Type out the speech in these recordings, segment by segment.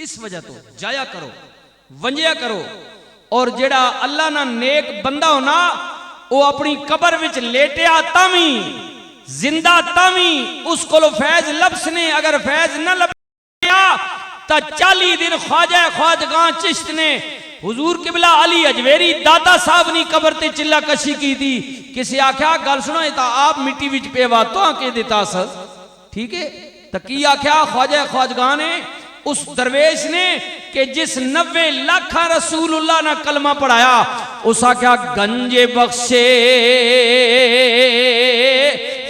اس وجہ تو جایا کرو ونجیا کرو اور جڑا اللہ نہ نیک بندہ ہونا وہ اپنی قبر وچ لیٹیا تاویں زندہ تاویں اس کو فیض لبس نے اگر فیض نہ لبیا تا 40 دن خواجہ خواجگاں چشت نے حضور قبلہ علی اجویری دادا صاحب نے قبر تے چلا کشی کی تھی کسی آکھیا گل سنو تا آپ مٹی وچ پیوا تو آکے دیتا سر ٹھیک ہے تکی آکھیا خواجہ خواجگاں نے اس درویش نے کہ جس 90 لاکھ رسول اللہ نے کلمہ پڑھایا اس آکھیا گنج بخشے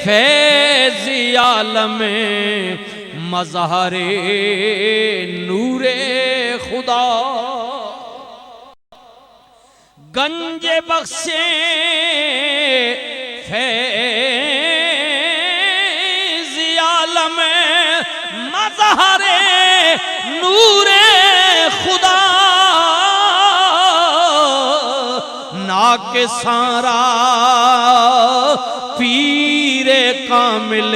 فیض عالم مظہر نور خدا گنج بخشے فیض عالم مظہر نور خدا ناک سارا پیر کامل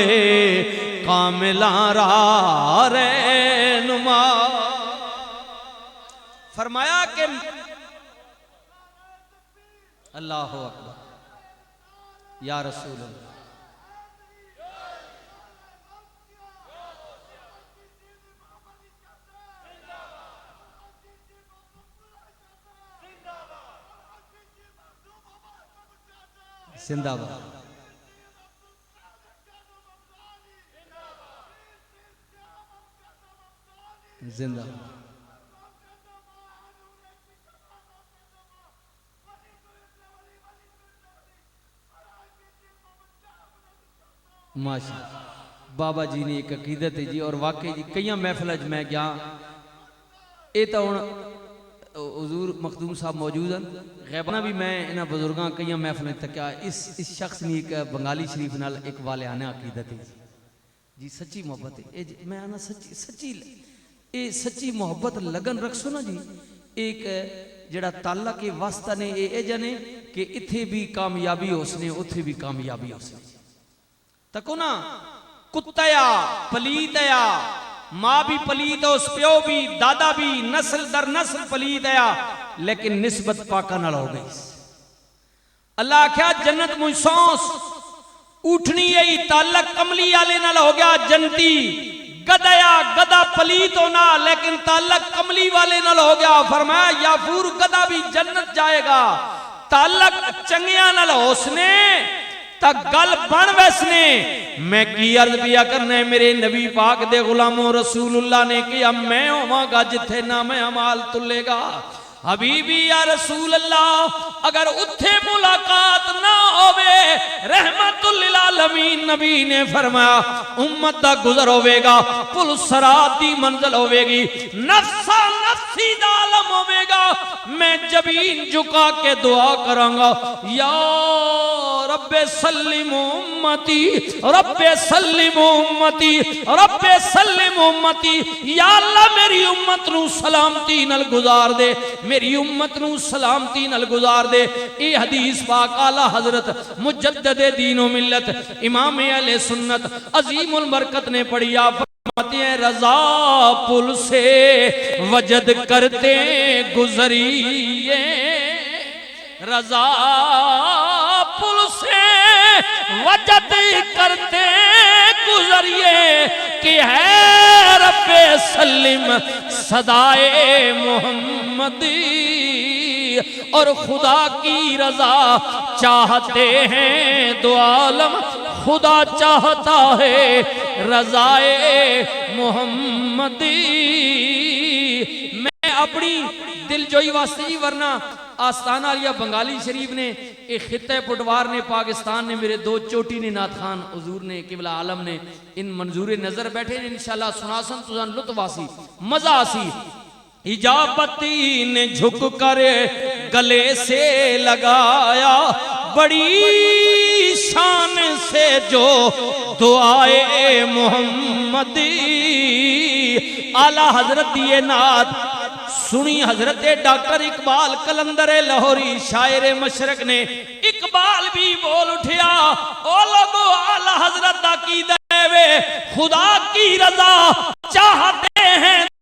کاملاں را رہنما فرمایا کہ اللہ اکبر یا رسول اللہ زندہ باد زندہ ماشاء بابا جی نے ایک عقیدت ہے جی اور واقعی جی کئی محفل میں گیا اے تو حضور مخدوم صاحب موجود ہیں غیبانہ بھی میں انہاں بزرگاں کئی محفل تک اس شخص نے ایک بنگالی شریف نال ایک والیانہ عقیدت ہے جی سچی محبت ہے میں آنا سچی محبت لگن رکھ سو نا جی ایک جڑا تعلق کے واسطہ نے اے جانے کہ اتھے بھی کامیابی ہو سنے اتھے بھی کامیابی ہو سنے تکو نا کتایا پلیتیا ماں بھی پلیت ہے اس پیو بھی دادا بھی نسل در نسل پلیت ہے لیکن نسبت پاکا نہ ہو گئی اللہ کیا جنت مجھ سونس اٹھنی ہے تعلق کملی آلے نہ ہو گیا جنتی گدایا گدا پلیت ہونا لیکن تعلق کملی والے نہ ہو گیا فرمایا یافور گدا بھی جنت جائے گا تعلق چنگیاں نہ ہو سنے تا گل بن ویسنے میں کی عرض بیا کرنے میرے نبی پاک دے غلاموں رسول اللہ نے کیا میں ہوں گا جتھے نام عمال تلے گا حبیبی یا رسول اللہ اگر اتھے ملاقات نہ ہوئے رحمت للعالمین نبی نے فرمایا امت دا گزر ہوئے گا پل سرات دی منزل ہوئے گی نفسا نفسی دا عالم ہوئے گا میں جبین جھکا کے دعا کرانگا یا رب سلم امتی رب سلم امتی رب سلم امتی یا اللہ میری امت نو سلامتی نل گزار دے میری امت نو سلامتی نل گزار دے اے حدیث پاک اعلیٰ حضرت مجدد دین و ملت امام اہل سنت عظیم البرکت نے پڑھی آپ فرماتے ہیں رضا پل سے وجد کرتے گزریے رضا پل سے وجد کرتے گزریے کہ ہے رب سلم صدائے محمدی اور خدا کی رضا چاہتے ہیں دو عالم خدا چاہتا ہے رضائے محمدی میں اپنی دل جوئی واسطے جی ورنہ آستانہ علیہ بنگالی شریف نے ایک خطہ پٹوار نے پاکستان نے میرے دو چوٹی نے نات خان حضور نے قبلہ عالم نے ان منظور نظر بیٹھے ہیں انشاءاللہ سناسن تزان لطف آسی مزہ آسی اجابتی نے جھک کر گلے سے لگایا بڑی شان سے جو دعائے محمدی اعلیٰ حضرت یہ نات سنی حضرت ڈاکٹر اقبال قلندر لاہوری شاعر مشرق نے اقبال بھی بول اٹھیا او لوگو اعلیٰ حضرت عقیدہ خدا کی رضا چاہتے ہیں